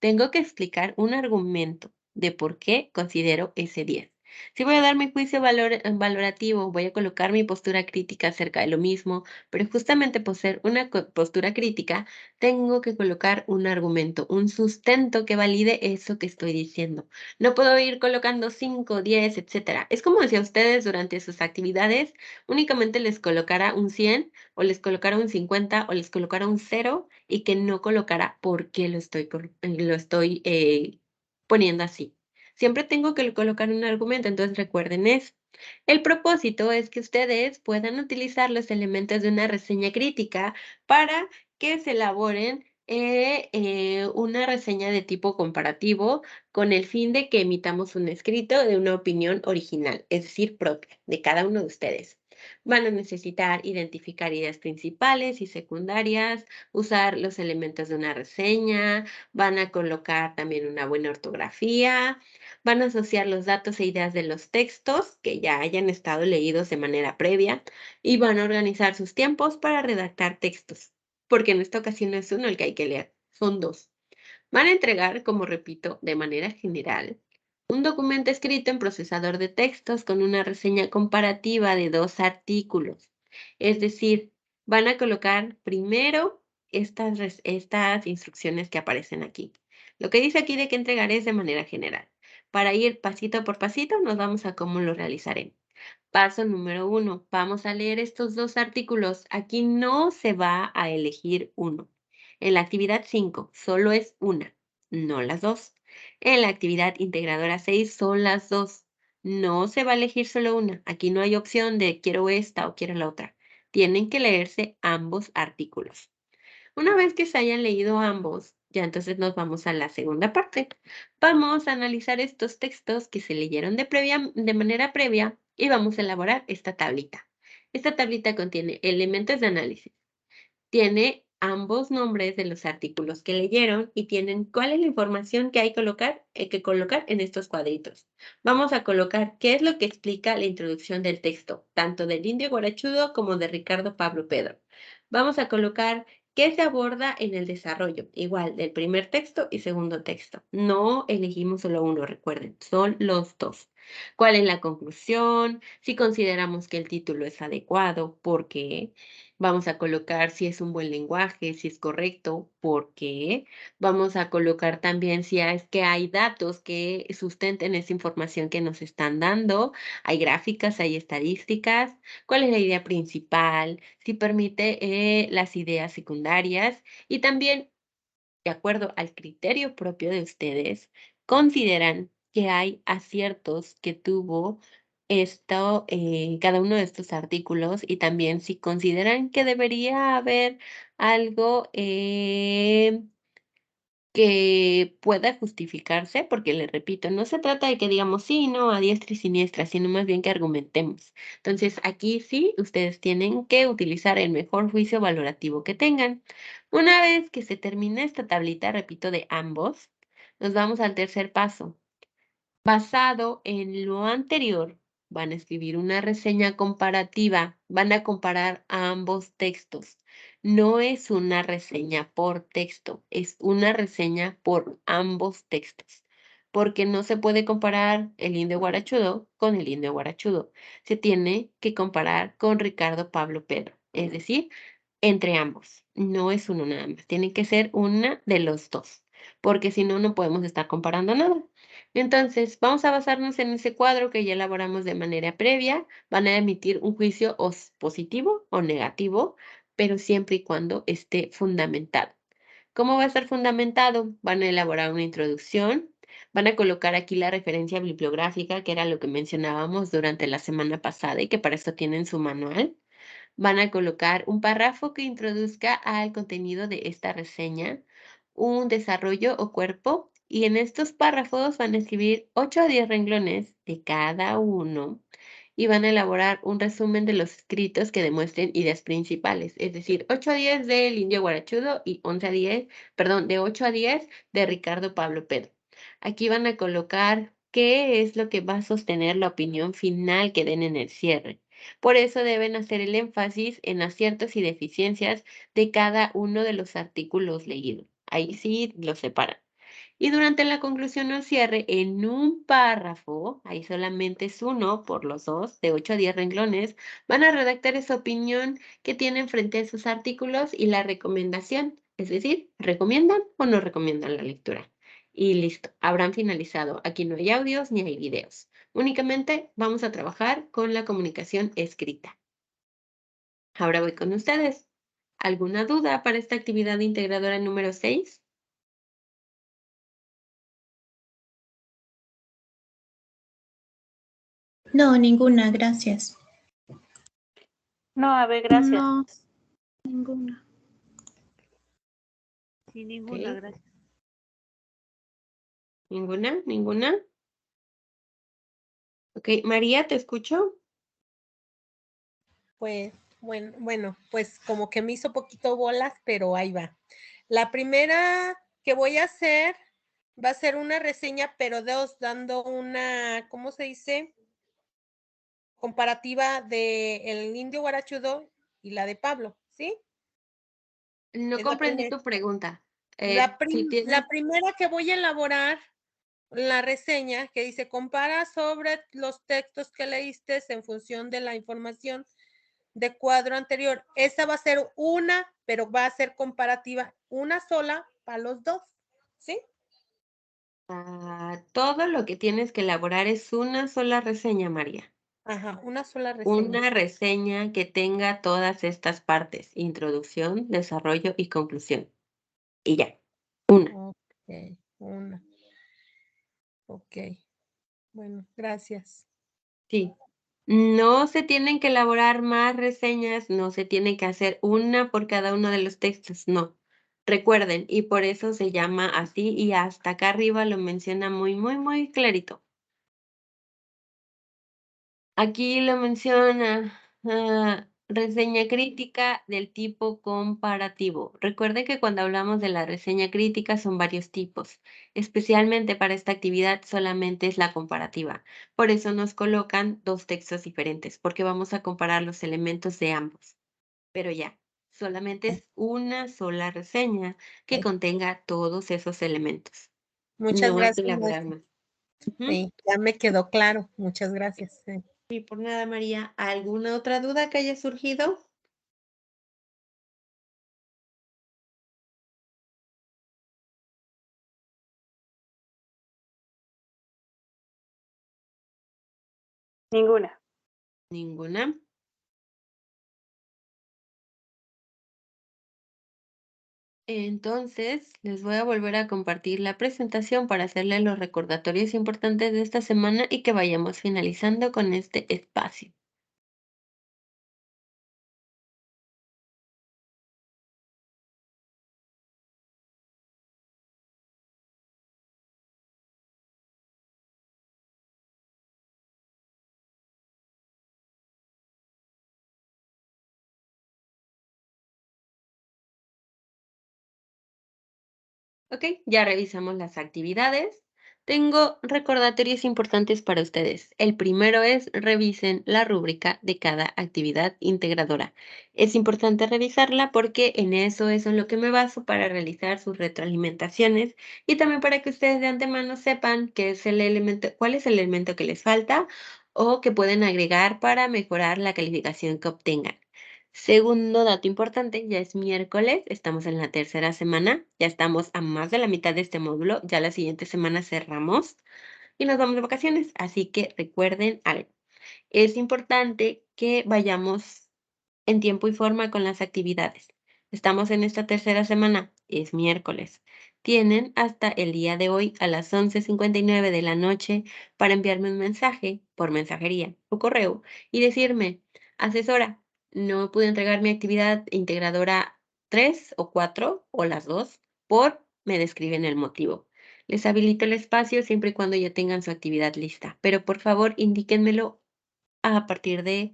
Tengo que explicar un argumento de por qué considero ese 10. Si voy a dar mi juicio valorativo, voy a colocar mi postura crítica acerca de lo mismo, pero justamente por ser una postura crítica, tengo que colocar un argumento, un sustento que valide eso que estoy diciendo. No puedo ir colocando 5, 10, etcétera. Es como si a ustedes durante sus actividades únicamente les colocara un 100 o les colocara un 50 o les colocara un 0 y que no colocara por qué lo estoy poniendo así. Siempre tengo que colocar un argumento, entonces recuerden eso. El propósito es que ustedes puedan utilizar los elementos de una reseña crítica para que se elaboren una reseña de tipo comparativo con el fin de que emitamos un escrito de una opinión original, es decir, propia, de cada uno de ustedes. Van a necesitar identificar ideas principales y secundarias, usar los elementos de una reseña, van a colocar también una buena ortografía, van a asociar los datos e ideas de los textos que ya hayan estado leídos de manera previa y van a organizar sus tiempos para redactar textos, porque en esta ocasión no es uno el que hay que leer, son dos. Van a entregar, como repito, de manera general, un documento escrito en procesador de textos con una reseña comparativa de 2 artículos. Es decir, van a colocar primero estas instrucciones que aparecen aquí. Lo que dice aquí de que entregar es de manera general. Para ir pasito por pasito, nos vamos a cómo lo realizaremos. Paso número 1. Vamos a leer estos 2 artículos. Aquí no se va a elegir uno. En la actividad 5 solo es una, no las dos. En la actividad integradora 6 son las dos. No se va a elegir solo una. Aquí no hay opción de quiero esta o quiero la otra. Tienen que leerse ambos artículos. Una vez que se hayan leído ambos, ya entonces nos vamos a la segunda parte. Vamos a analizar estos textos que se leyeron de manera previa y vamos a elaborar esta tablita. Esta tablita contiene elementos de análisis. Tiene ambos nombres de los artículos que leyeron y tienen cuál es la información que hay que colocar en estos cuadritos. Vamos a colocar qué es lo que explica la introducción del texto, tanto del Indio Guarachudo como de Ricardo Pablo Pedro. Vamos a colocar qué se aborda en el desarrollo, igual del primer texto y segundo texto. No elegimos solo uno, recuerden, son los dos. ¿Cuál es la conclusión? Si consideramos que el título es adecuado, ¿por qué? Vamos a colocar si es un buen lenguaje, si es correcto, por qué. Vamos a colocar también si es que hay datos que sustenten esa información que nos están dando. Hay gráficas, hay estadísticas. ¿Cuál es la idea principal? Si permite las ideas secundarias. Y también, de acuerdo al criterio propio de ustedes, consideran que hay aciertos que tuvo esto, cada uno de estos artículos y también si consideran que debería haber algo que pueda justificarse, porque les repito, no se trata de que digamos sí, no, a diestra y siniestra, sino más bien que argumentemos. Entonces, aquí sí, ustedes tienen que utilizar el mejor juicio valorativo que tengan. Una vez que se termine esta tablita, repito, de ambos, nos vamos al tercer paso. Basado en lo anterior, van a escribir una reseña comparativa, van a comparar ambos textos. No es una reseña por texto, es una reseña por ambos textos, porque no se puede comparar el Indio Guarachudo con el Indio Guarachudo. Se tiene que comparar con Ricardo Pablo Pedro, es decir, entre ambos. No es uno nada más, tiene que ser una de los dos, porque si no, no podemos estar comparando nada. Entonces, vamos a basarnos en ese cuadro que ya elaboramos de manera previa. Van a emitir un juicio positivo o negativo, pero siempre y cuando esté fundamentado. ¿Cómo va a estar fundamentado? Van a elaborar una introducción, van a colocar aquí la referencia bibliográfica, que era lo que mencionábamos durante la semana pasada y que para esto tienen su manual. Van a colocar un párrafo que introduzca al contenido de esta reseña, un desarrollo o cuerpo, y en estos párrafos van a escribir 8 a 10 renglones de cada uno y van a elaborar un resumen de los escritos que demuestren ideas principales, es decir, 8 a 10 del Indio Guarachudo y 11 a 10, perdón, de 8 a 10 de Ricardo Pablo Pedro. Aquí van a colocar qué es lo que va a sostener la opinión final que den en el cierre. Por eso deben hacer el énfasis en aciertos y deficiencias de cada uno de los artículos leídos. Ahí sí los separan. Y durante la conclusión o cierre, en un párrafo, ahí solamente es uno por los dos, de 8 a 10 renglones, van a redactar esa opinión que tienen frente a esos artículos y la recomendación, es decir, ¿recomiendan o no recomiendan la lectura? Y listo, habrán finalizado. Aquí no hay audios ni hay videos. Únicamente vamos a trabajar con la comunicación escrita. Ahora voy con ustedes. ¿Alguna duda para esta actividad integradora número 6? No, ninguna, gracias. No, a ver, gracias. No, ninguna. Sí, ninguna, Ok. gracias. ¿Ninguna? ¿Ninguna? Ok, María, ¿te escucho? Pues, bueno, pues como que me hizo poquito bolas, pero ahí va. La primera que voy a hacer va a ser una reseña, pero dando una, ¿cómo se dice? Comparativa de el Indio Guarachudo y la de Pablo, ¿sí? No Es la comprendí primera. tu pregunta. Si La tienes... primera que voy a elaborar, la reseña que dice, compara sobre los textos que leíste en función de la información de cuadro anterior. Esa va a ser una, pero va a ser comparativa, una sola para los dos, ¿sí? todo lo que tienes que elaborar es una sola reseña, María. Ajá, una sola reseña. Una reseña que tenga todas estas partes, introducción, desarrollo y conclusión. Y ya, una. Ok, una. Ok. Bueno, gracias. Sí. No se tienen que elaborar más reseñas, no se tiene que hacer una por cada uno de los textos, no. Recuerden, y por eso se llama así y hasta acá arriba lo menciona muy clarito. Aquí lo menciona, reseña crítica del tipo comparativo. Recuerde que cuando hablamos de la reseña crítica son varios tipos. Especialmente para esta actividad solamente es la comparativa. Por eso nos colocan dos textos diferentes, porque vamos a comparar los elementos de ambos. Pero ya, solamente es una sola reseña que contenga todos esos elementos. Muchas No hay que gracias, elaborar maestra. más. Ujú. Sí, ya me quedó claro. Muchas gracias. Sí. Y por nada, María, ¿alguna otra duda que haya surgido? Ninguna. Ninguna. Entonces, les voy a volver a compartir la presentación para hacerles los recordatorios importantes de esta semana y que vayamos finalizando con este espacio. Ok, ya revisamos las actividades. Tengo recordatorios importantes para ustedes. El primero es revisen la rúbrica de cada actividad integradora. Es importante revisarla porque en eso es en lo que me baso para realizar sus retroalimentaciones y también para que ustedes de antemano sepan qué es el elemento, cuál es el elemento que les falta o que pueden agregar para mejorar la calificación que obtengan. Segundo dato importante, ya es miércoles, estamos en la tercera semana, ya estamos a más de la mitad de este módulo, ya la siguiente semana cerramos y nos vamos de vacaciones, así que recuerden algo. Es importante que vayamos en tiempo y forma con las actividades. Estamos en esta tercera semana, es miércoles. Tienen hasta el día de hoy a las 11:59 de la noche para enviarme un mensaje por mensajería o correo y decirme, asesora, no pude entregar mi actividad integradora 3 o 4 o las dos me describen el motivo. Les habilito el espacio siempre y cuando ya tengan su actividad lista, pero por favor indíquenmelo a partir de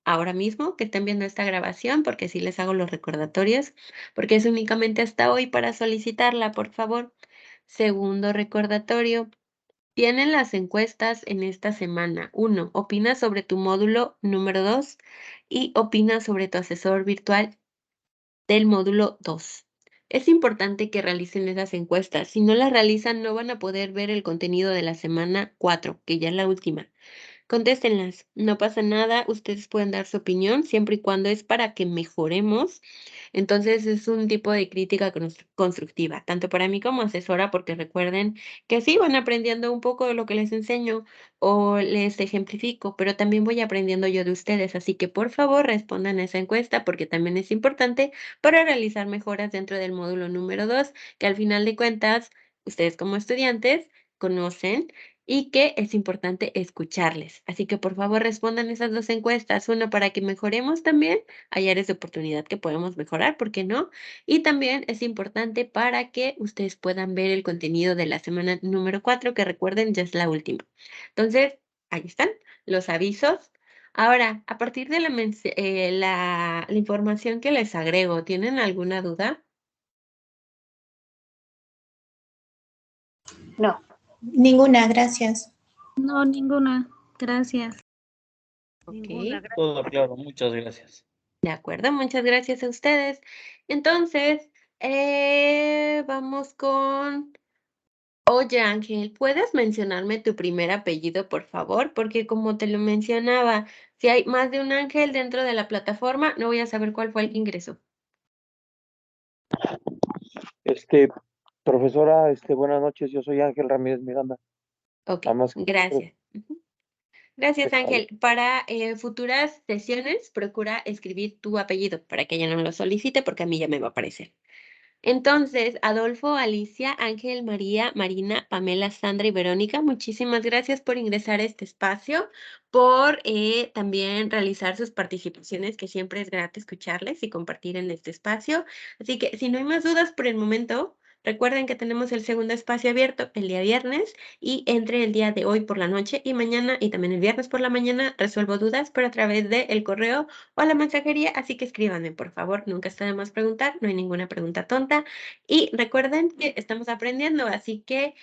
ahora mismo que estén viendo esta grabación, porque sí les hago los recordatorios, porque es únicamente hasta hoy para solicitarla, por favor. Segundo recordatorio, tienen las encuestas en esta semana. 1. Opina sobre tu módulo número 2 y opina sobre tu asesor virtual del módulo 2. Es importante que realicen esas encuestas. Si no las realizan, no van a poder ver el contenido de la semana 4, que ya es la última. Contéstenlas, no pasa nada, ustedes pueden dar su opinión siempre y cuando es para que mejoremos. Entonces es un tipo de crítica constructiva, tanto para mí como asesora, porque recuerden que sí van aprendiendo un poco de lo que les enseño o les ejemplifico, pero también voy aprendiendo yo de ustedes, así que por favor respondan a esa encuesta porque también es importante para realizar mejoras dentro del módulo número 2, que al final de cuentas, ustedes como estudiantes conocen y que es importante escucharles. Así que por favor respondan esas dos encuestas, una para que mejoremos también, hay áreas de oportunidad que podemos mejorar, ¿por qué no? Y también es importante para que ustedes puedan ver el contenido de la semana número 4, que recuerden ya es la última. Entonces, ahí están los avisos. Ahora, a partir de la información que les agrego, ¿tienen alguna duda? No. Ninguna, gracias. No, ninguna. Gracias. Ninguna, Ok. Todo claro, muchas gracias. De acuerdo, muchas gracias a ustedes. Entonces, vamos con... Oye, Ángel, ¿puedes mencionarme tu primer apellido, por favor? Porque como te lo mencionaba, si hay más de un Ángel dentro de la plataforma, no voy a saber cuál fue el que ingresó. Profesora, buenas noches, yo soy Ángel Ramírez Miranda. Ok, Nada más gracias. Ujú. Gracias, dejarle. Ángel. Para futuras sesiones, procura escribir tu apellido para que ella no lo solicite porque a mí ya me va a aparecer. Entonces, Adolfo, Alicia, Ángel, María, Marina, Pamela, Sandra y Verónica, muchísimas gracias por ingresar a este espacio, por también realizar sus participaciones, que siempre es grato escucharles y compartir en este espacio. Así que si no hay más dudas por el momento, recuerden que tenemos el segundo espacio abierto el día viernes y entre el día de hoy por la noche y mañana y también el viernes por la mañana resuelvo dudas, pero a través del correo o a la mensajería, así que escríbanme, por favor, nunca está de más preguntar, no hay ninguna pregunta tonta. Y recuerden que estamos aprendiendo, así que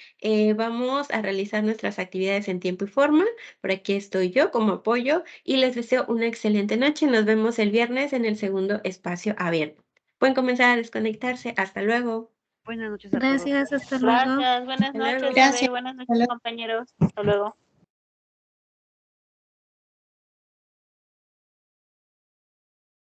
vamos a realizar nuestras actividades en tiempo y forma. Por aquí estoy yo como apoyo y les deseo una excelente noche. Nos vemos el viernes en el segundo espacio abierto. Pueden comenzar a desconectarse. Hasta luego. Buenas noches a todos. Gracias, hasta luego. Gracias, buenas Hasta luego. noches, Gracias. Buenas noches, compañeros. Hasta luego.